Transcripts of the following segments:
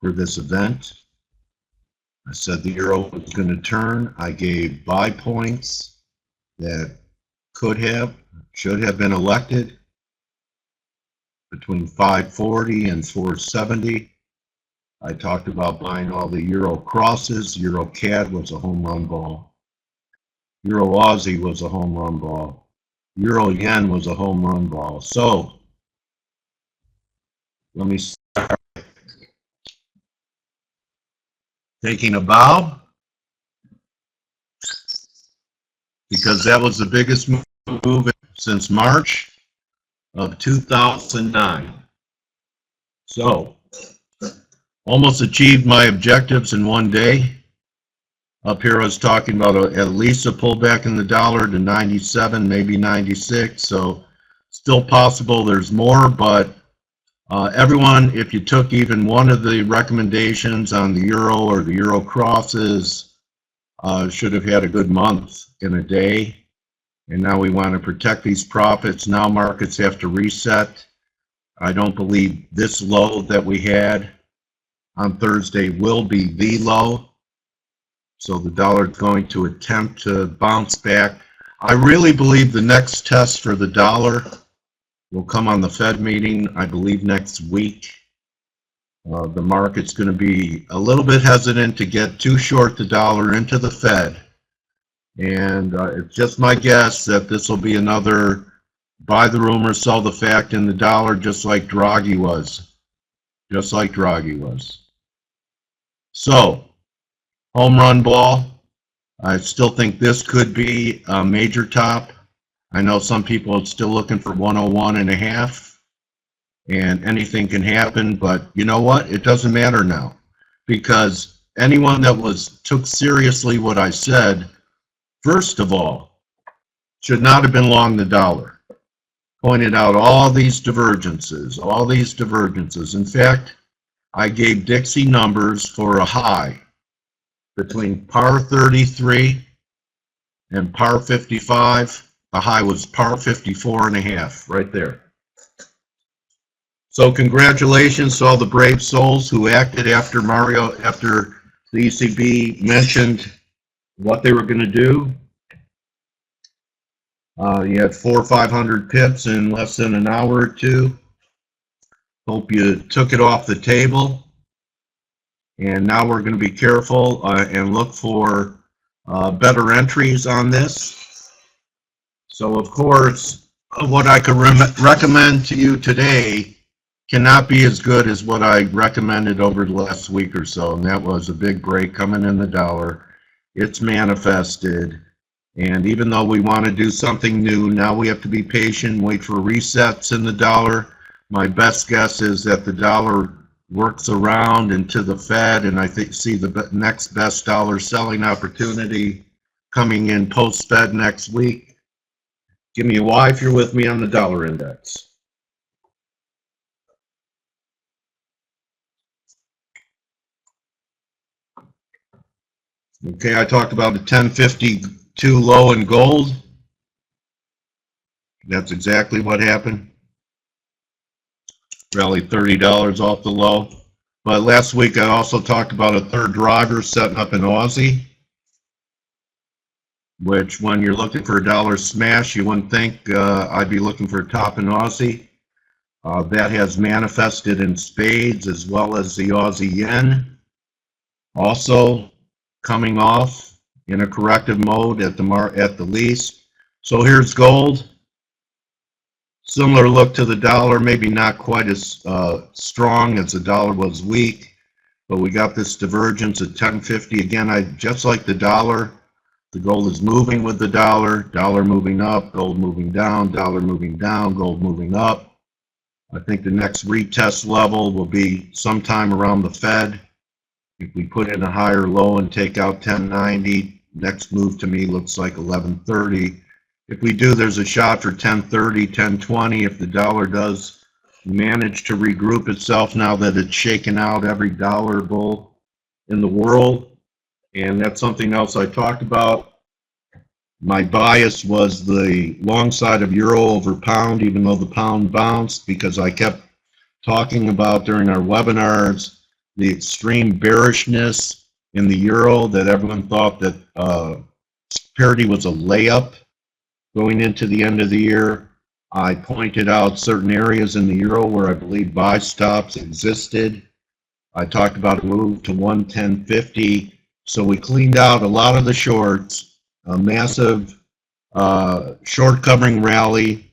for this event. I said the euro was going to turn. I gave buy points that should have been elected between 540 and 470. I talked about buying all the euro crosses. Euro CAD was a home run ball. Euro Aussie was a home run ball. Euro Yen was a home run ball. So let me start taking a bow, because that was the biggest move since March of 2009. So almost achieved my objectives in one day. Up here I was talking about at least a pullback in the dollar to 97, maybe 96. So still possible there's more, but everyone, if you took even one of the recommendations on the euro or the euro crosses, should have had a good month in a day. And now we want to protect these profits. Now markets have to reset. I don't believe this low that we had on Thursday will be the low. So the dollar is going to attempt to bounce back. I really believe the next test for the dollar will come on the Fed meeting, I believe next week. The market's going to be a little bit hesitant to get too short the dollar into the Fed. And it's just my guess that this will be another buy the rumor, sell the fact in the dollar, just like Draghi was. Just like Draghi was. So, home run ball. I still think this could be a major top. I know some people are still looking for 101.5, and anything can happen, but you know what? It doesn't matter now, because anyone that took seriously what I said, first of all, should not have been long the dollar. Pointed out all these divergences, In fact, I gave Dixie numbers for a high between par 33 and par 55. The high was par 54.5 right there. So congratulations to all the brave souls who acted after the ECB mentioned what they were going to do. You had 400 or 500 pips in less than an hour or two. Hope you took it off the table. And now we're going to be careful and look for better entries on this. So, of course, what I could recommend to you today cannot be as good as what I recommended over the last week or so, and that was a big break coming in the dollar. It's manifested, and even though we want to do something new, now we have to be patient, wait for resets in the dollar. My best guess is that the dollar works around into the Fed, and I see the next best dollar selling opportunity coming in post-Fed next week. Give me a Y if you're with me on the dollar index. Okay, I talked about the 1052 low in gold. That's exactly what happened. Rallied $30 off the low. But last week I also talked about a third driver setting up in Aussie, which when you're looking for a dollar smash, you wouldn't think I'd be looking for a top in Aussie. That has manifested in spades, as well as the Aussie yen. Also coming off in a corrective mode at the least. So here's gold. Similar look to the dollar, maybe not quite as strong as the dollar was weak, but we got this divergence at 1050. Again, just like the dollar, the gold is moving with the dollar moving up, gold moving down, dollar moving down, gold moving up. I think the next retest level will be sometime around the Fed. If we put in a higher low and take out 1090, next move to me looks like 1130. If we do, there's a shot for 1030, 1020. If the dollar does manage to regroup itself now that it's shaken out every dollar bull in the world. And that's something else I talked about. My bias was the long side of euro over pound, even though the pound bounced, because I kept talking about during our webinars the extreme bearishness in the euro, that everyone thought that parity was a layup going into the end of the year. I pointed out certain areas in the euro where I believe buy stops existed. I talked about a move to 110.50. So we cleaned out a lot of the shorts, a massive short covering rally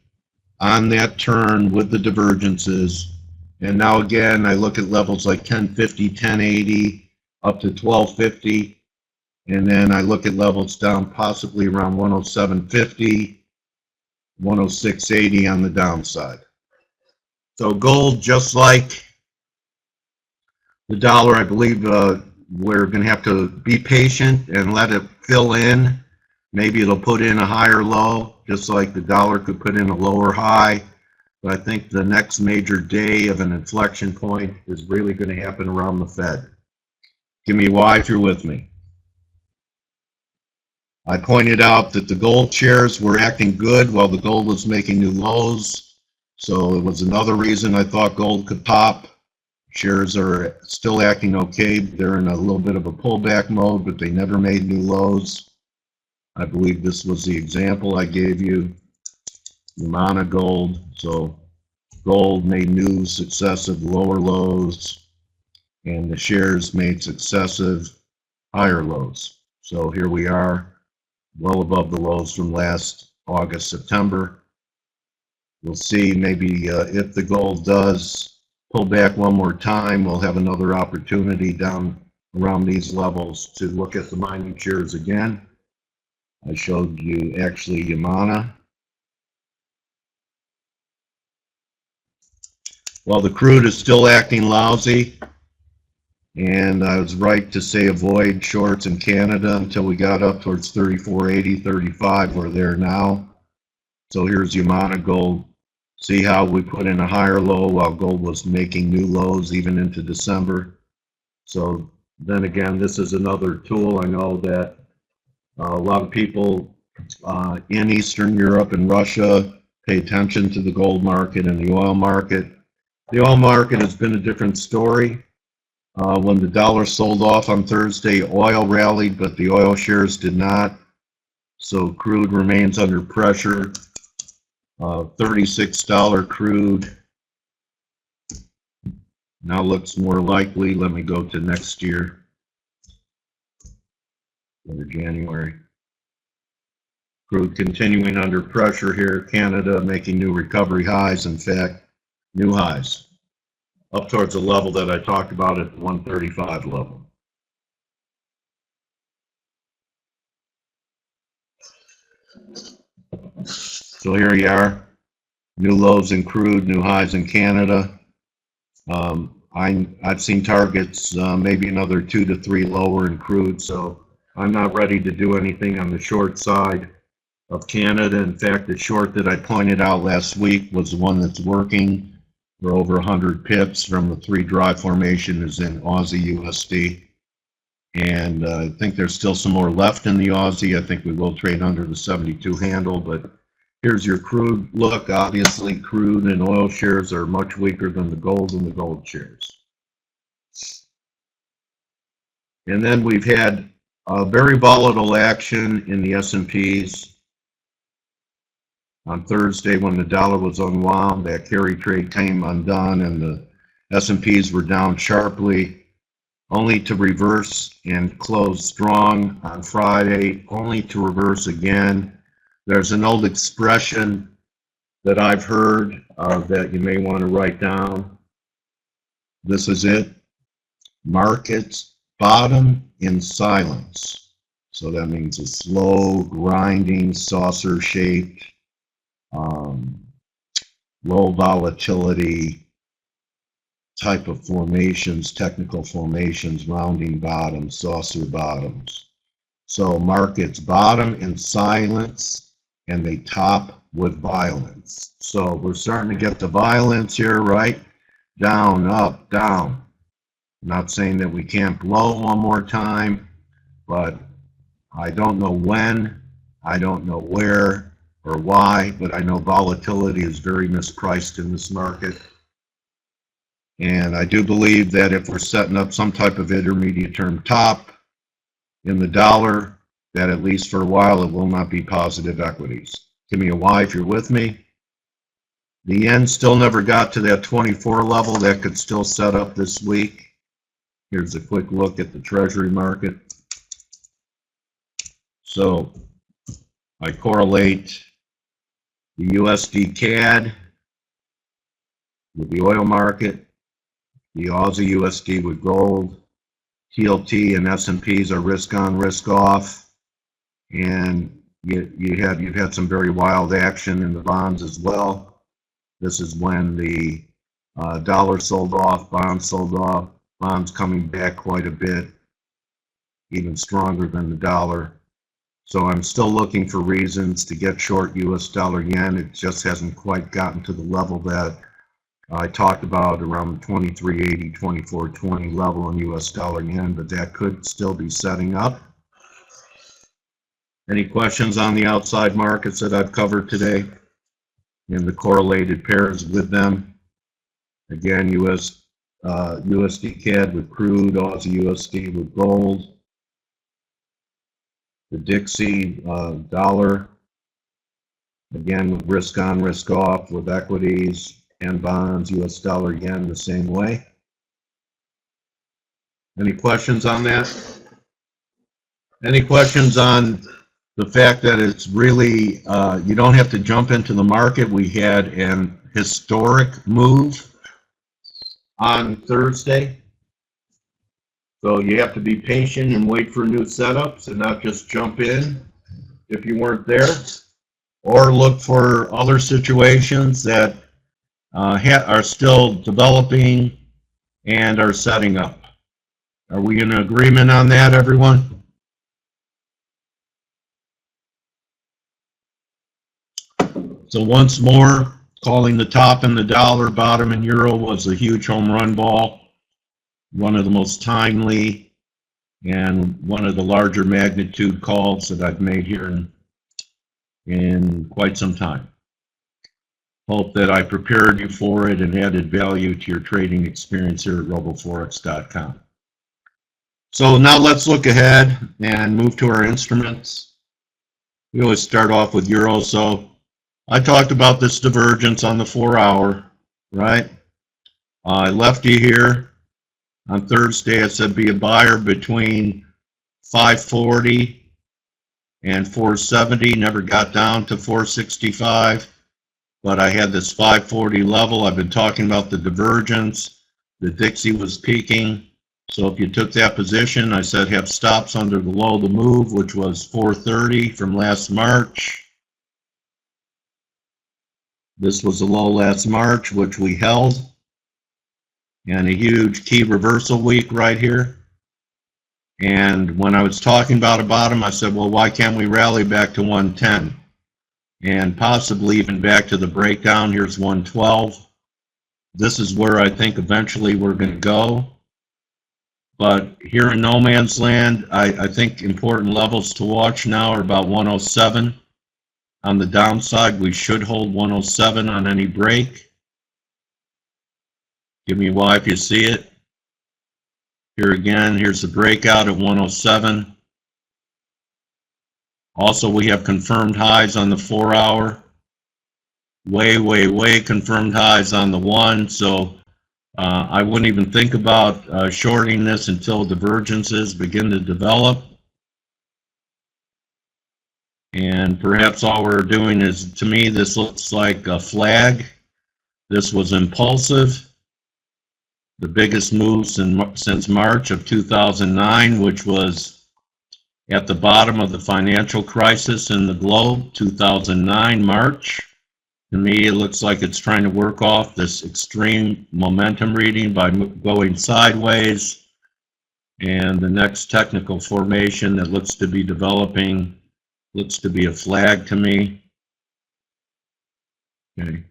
on that turn with the divergences. And now again, I look at levels like 1050, 1080, up to 1250. And then I look at levels down possibly around 107.50, 106.80 on the downside. So gold, just like the dollar, I believe we're going to have to be patient and let it fill in. Maybe it'll put in a higher low, just like the dollar could put in a lower high. But I think the next major day of an inflection point is really going to happen around the Fed. Give me why if you're with me. I pointed out that the gold shares were acting good while the gold was making new lows. So it was another reason I thought gold could pop. Shares are still acting okay. They're in a little bit of a pullback mode, but they never made new lows. I believe this was the example I gave you. The amount of gold. So gold made new successive lower lows, and the shares made successive higher lows. So here we are, well above the lows from last August, September. We'll see maybe if the gold does pull back one more time, we'll have another opportunity down around these levels to look at the mining shares again. I showed you actually Yamana. Well, the crude is still acting lousy, and I was right to say avoid shorts in Canada until we got up towards 34.80, 35. We're there now. So here's Yamana gold. See how we put in a higher low while gold was making new lows even into December. So then again, this is another tool. I know that a lot of people in Eastern Europe and Russia pay attention to the gold market and the oil market. The oil market has been a different story. When the dollar sold off on Thursday, oil rallied, but the oil shares did not. So crude remains under pressure. $36 crude now looks more likely. Let me go to next year, or January. Crude continuing under pressure here. Canada making new recovery highs. In fact, new highs up towards the level that I talked about at the 135 level. So here you are, new lows in crude, new highs in Canada. I've seen targets maybe another 2 to 3 lower in crude, so I'm not ready to do anything on the short side of Canada. In fact, the short that I pointed out last week was the one that's working for over 100 pips from the 3 dry formation is in Aussie USD. And I think there's still some more left in the Aussie. I think we will trade under the 72 handle, but here's your crude look. Obviously, crude and oil shares are much weaker than the gold and the gold shares. And then we've had a very volatile action in the S&Ps. On Thursday, when the dollar was unwound, that carry trade came undone, and the S&Ps were down sharply, only to reverse and close strong on Friday, only to reverse again. There's an old expression that I've heard that you may want to write down. This is it. Markets bottom in silence. So that means a slow, grinding, saucer-shaped, low volatility type of formations, technical formations, rounding bottoms, saucer bottoms. So markets bottom in silence and they top with violence. So we're starting to get the violence here, right? Down, up, down. I'm not saying that we can't blow one more time, but I don't know when, I don't know where or why, but I know volatility is very mispriced in this market. And I do believe that if we're setting up some type of intermediate term top in the dollar, that at least for a while it will not be positive equities. Give me a Y if you're with me. The yen still never got to that 24 level. That could still set up this week. Here's a quick look at the Treasury market. So I correlate the USD CAD with the oil market, the Aussie USD with gold, TLT and S&Ps are risk on, risk off, and you've had some very wild action in the bonds as well. This is when the dollar sold off, bonds coming back quite a bit, even stronger than the dollar. So I'm still looking for reasons to get short US dollar yen. It just hasn't quite gotten to the level that I talked about around the 23.80, 24.20 level in US dollar yen, but that could still be setting up. Any questions on the outside markets that I've covered today and the correlated pairs with them? Again, USD CAD with crude, Aussie USD with gold, the Dixie dollar, again with risk on, risk off with equities and bonds, US dollar yen the same way. Any questions on that? Any questions on the fact that it's really, you don't have to jump into the market? We had an historic move on Thursday. So you have to be patient and wait for new setups and not just jump in if you weren't there, or look for other situations that are still developing and are setting up. Are we in agreement on that, everyone? So once more, calling the top in the dollar, bottom in euro was a huge home run ball. One of the most timely and one of the larger magnitude calls that I've made here in quite some time. Hope that I prepared you for it and added value to your trading experience here at RoboForex.com. So now let's look ahead and move to our instruments. We always start off with euro. So I talked about this divergence on the 4-hour, right? I left you here on Thursday. I said be a buyer between 540 and 470. Never got down to 465, but I had this 540 level. I've been talking about the divergence. The Dixie was peaking. So if you took that position, I said have stops under the low of the move, which was 430 from last March. This was the low last March, which we held. And a huge key reversal week right here. And when I was talking about a bottom, I said, well, why can't we rally back to 110? And possibly even back to the breakdown. Here's 112. This is where I think eventually we're going to go. But here in no man's land, I think important levels to watch now are about 107. On the downside, we should hold 107 on any break. Give me a Y if you see it. Here again, here's the breakout at 107. Also, we have confirmed highs on the 4-hour. Way confirmed highs on the 1. So I wouldn't even think about shorting this until divergences begin to develop. And perhaps all we're doing is, to me, this looks like a flag. This was impulsive. The biggest move since March of 2009, which was at the bottom of the financial crisis in the globe, 2009 March. To me, it looks like it's trying to work off this extreme momentum reading by going sideways. And the next technical formation that looks to be developing looks to be a flag to me. Okay.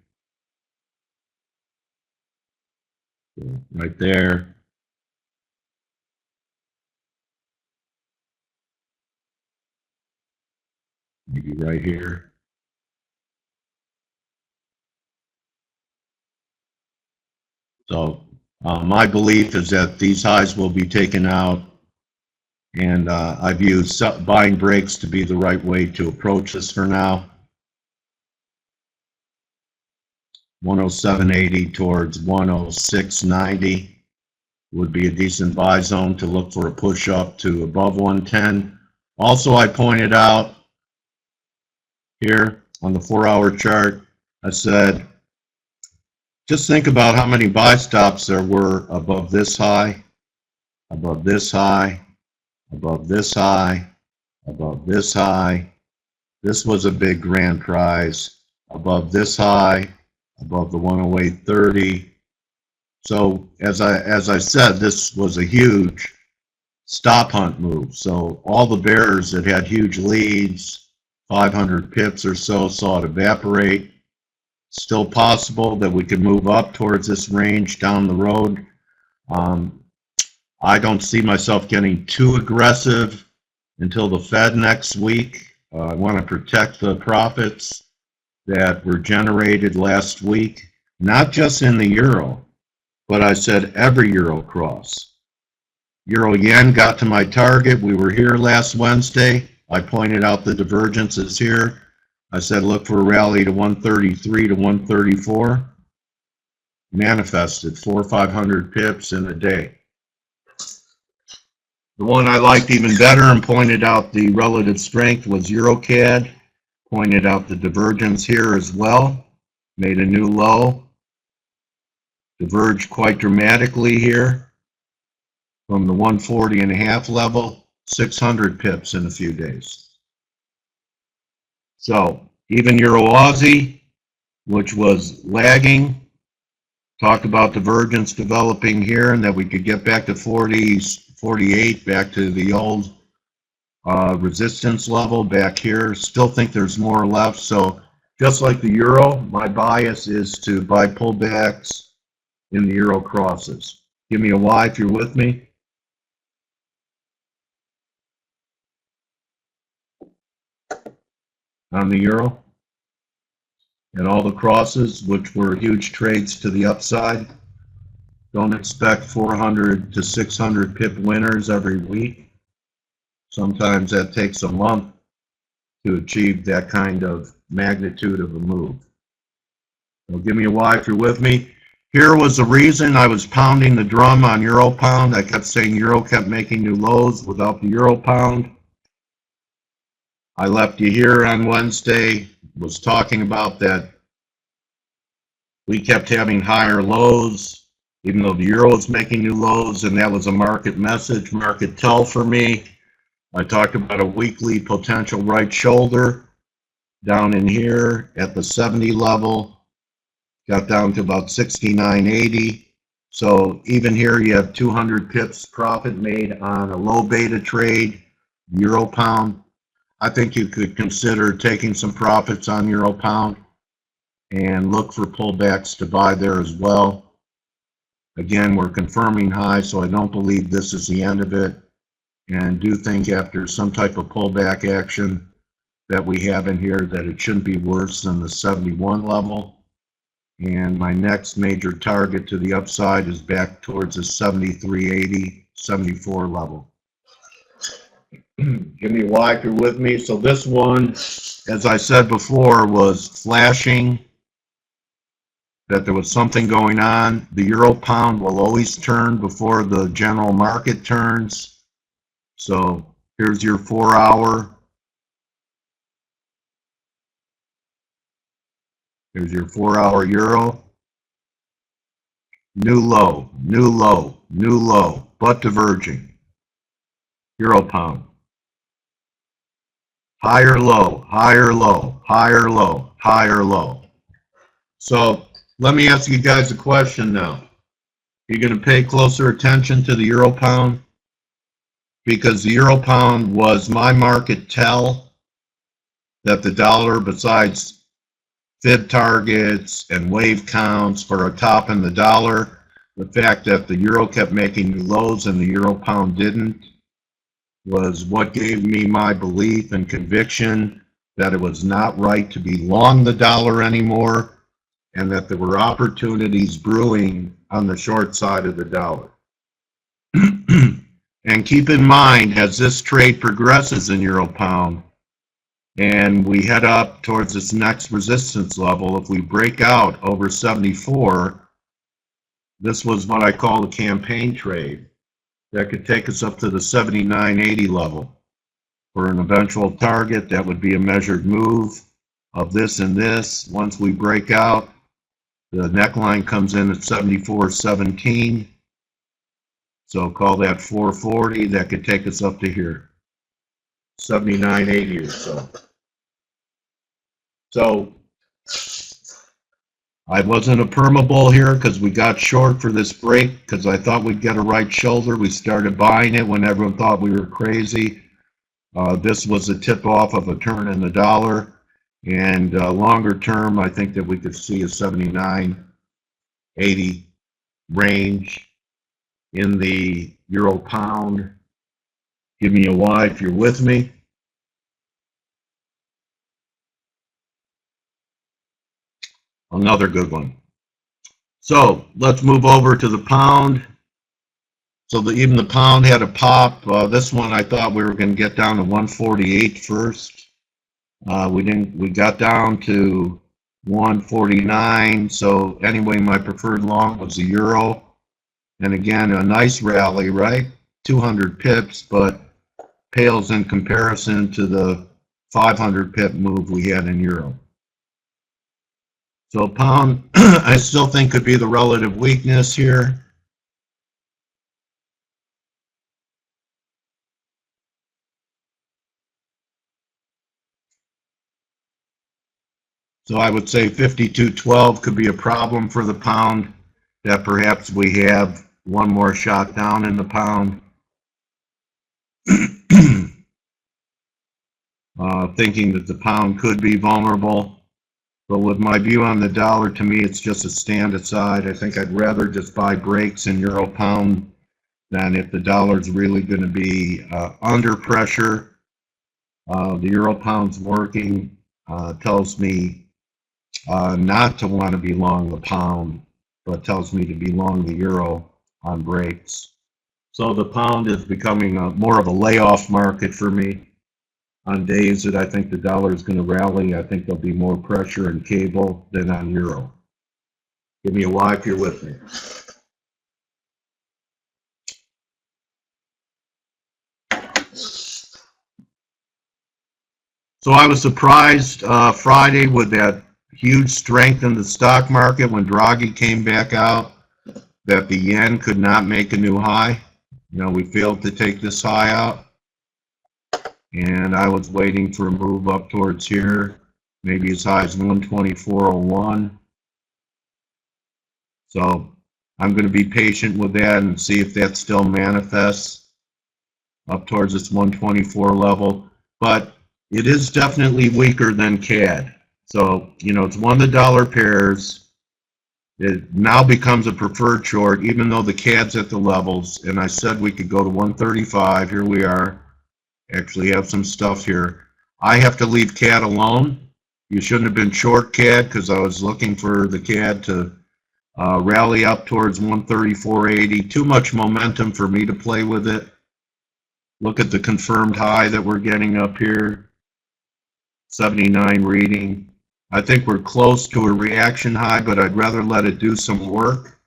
Right there. Maybe right here. So My belief is that these highs will be taken out, and I view buying breaks to be the right way to approach this for now. 107.80 towards 106.90 would be a decent buy zone to look for a push up to above 110. Also, I pointed out here on the 4-hour chart, I said, just think about how many buy stops there were above this high, above this high, above this high, above this high. This was a big grand prize. Above this high, above the 108.30. So as I said, this was a huge stop hunt move. So all the bears that had huge leads, 500 pips or so, saw it evaporate. Still possible that we could move up towards this range down the road. I don't see myself getting too aggressive until the Fed next week. I want to protect the profits that were generated last week, not just in the euro, but I said every euro cross. Euro yen got to my target. We were here last Wednesday. I pointed out the divergences here. I said look for a rally to 133 to 134. Manifested 400 or 500 pips in a day. The one I liked even better and pointed out the relative strength was EuroCAD. Pointed out the divergence here as well. Made a new low. Diverged quite dramatically here from the 140.5 level. 600 pips in a few days. So even Euro Aussie, which was lagging, talked about divergence developing here and that we could get back to 40s, 48, back to the old resistance level back here. Still think there's more left. So just like the euro, my bias is to buy pullbacks in the euro crosses. Give me a Y if you're with me. On the euro and all the crosses, which were huge trades to the upside. Don't expect 400 to 600 pip winners every week. Sometimes that takes a month to achieve that kind of magnitude of a move. So give me a Y if you're with me. Here was the reason I was pounding the drum on euro pound. I kept saying euro kept making new lows without the euro pound. I left you here on Wednesday, was talking about that we kept having higher lows, even though the euro was making new lows, and that was a market message, market tell for me. I talked about a weekly potential right shoulder down in here at the 70 level, got down to about 69.80. So even here you have 200 pips profit made on a low beta trade, euro pound. I think you could consider taking some profits on euro pound and look for pullbacks to buy there as well. Again, we're confirming high, so I don't believe this is the end of it. And do think after some type of pullback action that we have in here that it shouldn't be worse than the 71 level. And my next major target to the upside is back towards the 73.80, 74 level. Give me a Y if you're with me. So this one, as I said before, was flashing that there was something going on. The euro pound will always turn before the general market turns. So here's your 4-hour. Here's your 4-hour euro. New low, new low, new low, but diverging. Euro pound. Higher low, higher low, higher low, higher low. So let me ask you guys a question now. Are you going to pay closer attention to the euro pound? Because the euro pound was my market tell that the dollar, besides fib targets and wave counts for a top in the dollar, the fact that the euro kept making new lows and the euro pound didn't, was what gave me my belief and conviction that it was not right to be long the dollar anymore. and that there were opportunities brewing on the short side of the dollar. And keep in mind, as this trade progresses in euro pound and we head up towards this next resistance level, if we break out over 74, this was what I call a campaign trade that could take us up to the 79.80 level for an eventual target. That would be a measured move of this and this. Once we break out, the neckline comes in at 74.17. So call that 440. That could take us up to here, 79.80 or so. So I wasn't a perma bull here because we got short for this break because I thought we'd get a right shoulder. We started buying it when everyone thought we were crazy. This was a tip off of a turn in the dollar. And longer term, I think that we could see a 79.80 range in the euro pound. Give me a Y if you're with me. Another good one. So let's move over to the pound. So even the pound had a pop. This one I thought we were going to get down to 148 first. We didn't. We got down to 149. So anyway, my preferred long was the euro. And again, a nice rally, right? 200 pips, but pales in comparison to the 500 pip move we had in euro. So pound, I still think could be the relative weakness here. So I would say 52.12 could be a problem for the pound, that perhaps we have one more shot down in the pound. Thinking that the pound could be vulnerable. But with my view on the dollar, to me, it's just a stand aside. I think I'd rather just buy breaks in euro pound than if the dollar's really going to be under pressure. The euro pound's working, tells me not to want to be long the pound, but tells me to be long the euro on breaks. So the pound is becoming more of a layoff market for me. On days that I think the dollar is going to rally, I think there'll be more pressure in cable than on euro. Give me a Y if you're with me. So I was surprised Friday with that huge strength in the stock market when Draghi came back out that the yen could not make a new high. You know, we failed to take this high out. And I was waiting for a move up towards here, maybe as high as 124.01. So I'm going to be patient with that and see if that still manifests up towards this 124 level. But it is definitely weaker than CAD. So, you know, it's one of the dollar pairs. It now becomes a preferred short, even though the CAD's at the levels. And I said we could go to 135. Here we are. Actually have some stuff here. I have to leave CAD alone. You shouldn't have been short CAD because I was looking for the CAD to rally up towards 134.80. Too much momentum for me to play with it. Look at the confirmed high that we're getting up here. 79 reading. I think we're close to a reaction high, but I'd rather let it do some work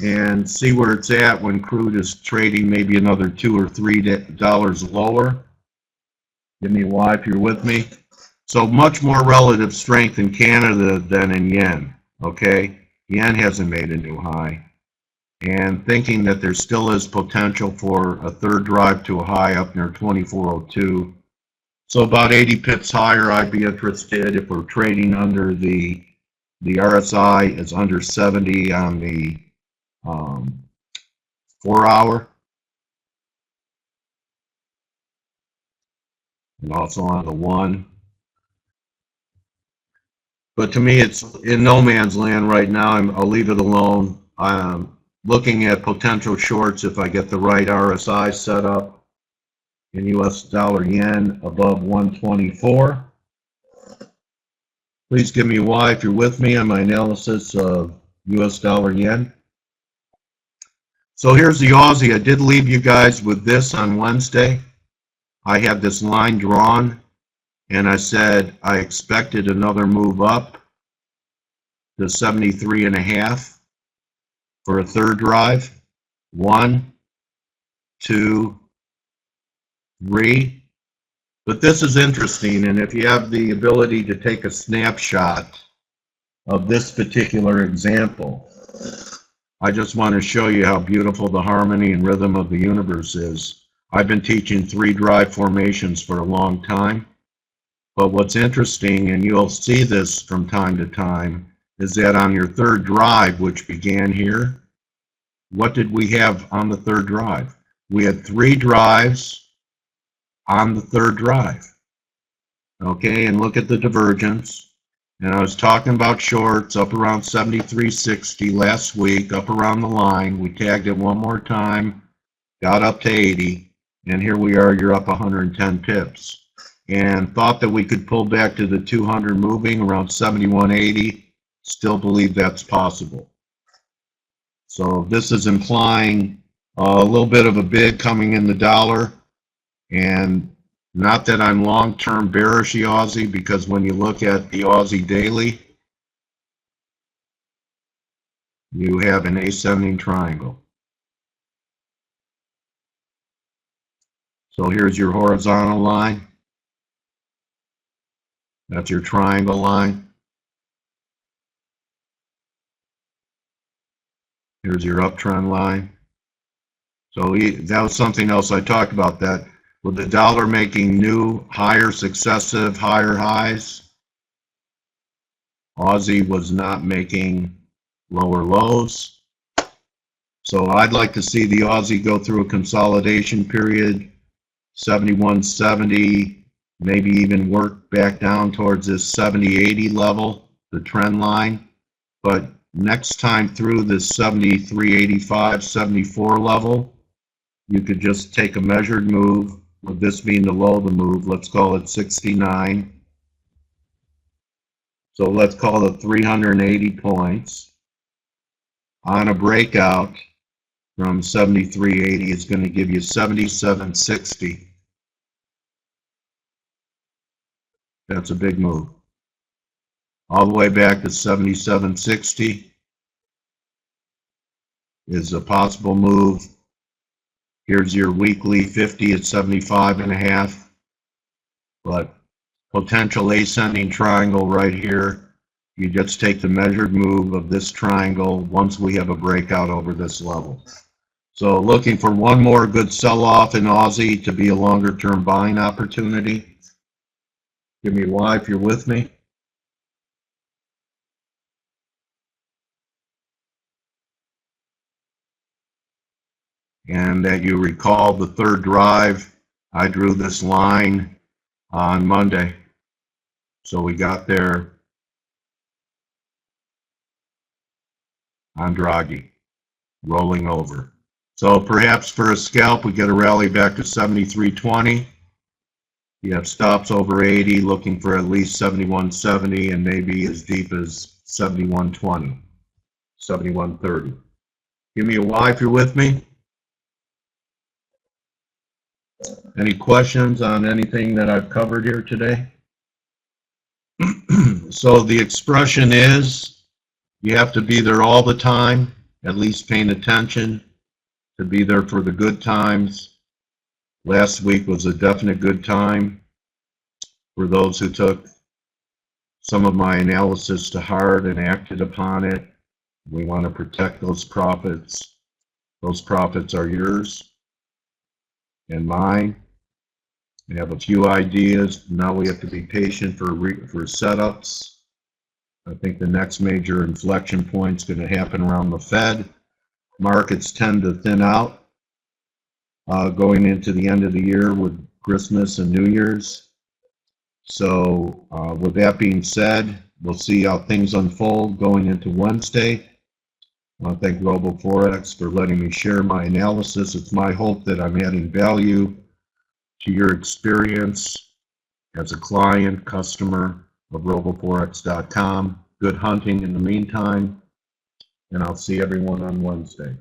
and see where it's at when crude is trading maybe another $2 or $3 lower. Give me a Y if you're with me. So much more relative strength in Canada than in yen, okay? Yen hasn't made a new high. And thinking that there still is potential for a third drive to a high up near 24.02. So about 80 pips higher, I'd be interested if we're trading under the RSI is under 70 on the 4 hour, and also on the 1. But to me, it's in no man's land right now. I'll leave it alone. I'm looking at potential shorts if I get the right RSI set up in US dollar yen above 124. Please give me a Y if you're with me on my analysis of US dollar yen. So here's the Aussie. I did leave you guys with this on Wednesday. I had this line drawn, and I said I expected another move up to 73.5 for a third drive. 1, 2, 3. But this is interesting, and if you have the ability to take a snapshot of this particular example, I just want to show you how beautiful the harmony and rhythm of the universe is. I've been teaching 3 drive formations for a long time, but what's interesting, and you'll see this from time to time, is that on your third drive, which began here, what did we have on the third drive? We had 3 drives on the third drive. Okay, and look at the divergence. And I was talking about shorts up around 73.60 last week, up around the line. We tagged it one more time, got up to 80, and here we are, you're up 110 pips. And thought that we could pull back to the 200 moving around 71.80. Still believe that's possible. So this is implying a little bit of a bid coming in the dollar. And not that I'm long-term bearish the Aussie, because when you look at the Aussie daily, you have an ascending triangle. So here's your horizontal line. That's your triangle line. Here's your uptrend line. So that was something else I talked about, that with the dollar making new, higher successive, higher highs, Aussie was not making lower lows. So I'd like to see the Aussie go through a consolidation period, 71.70, maybe even work back down towards this 70.80 level, the trend line. But next time through this 73.85, 74 level, you could just take a measured move, with this being the low of the move, let's call it 69. So let's call it 380 points. On a breakout from 73.80, it's going to give you 77.60. That's a big move. All the way back to 77.60 is a possible move. Here's your weekly 50 at 75.5, but potential ascending triangle right here. You just take the measured move of this triangle once we have a breakout over this level. So looking for one more good sell-off in Aussie to be a longer-term buying opportunity. Give me a Y if you're with me. And that you recall the third drive, I drew this line on Monday. So we got there on Draghi, rolling over. So perhaps for a scalp, we get a rally back to 73.20. You have stops over 80, looking for at least 71.70 and maybe as deep as 71.20, 71.30. Give me a Y if you're with me. Any questions on anything that I've covered here today? So the expression is, you have to be there all the time, at least paying attention, to be there for the good times. Last week was a definite good time for those who took some of my analysis to heart and acted upon it. We want to protect those profits. Those profits are yours and mine. We have a few ideas. Now we have to be patient for setups. I think the next major inflection point is going to happen around the Fed. Markets tend to thin out going into the end of the year with Christmas and New Year's. So with that being said, we'll see how things unfold going into Wednesday. I want to thank RoboForex for letting me share my analysis. It's my hope that I'm adding value to your experience as a client, customer, of RoboForex.com. Good hunting in the meantime, and I'll see everyone on Wednesday.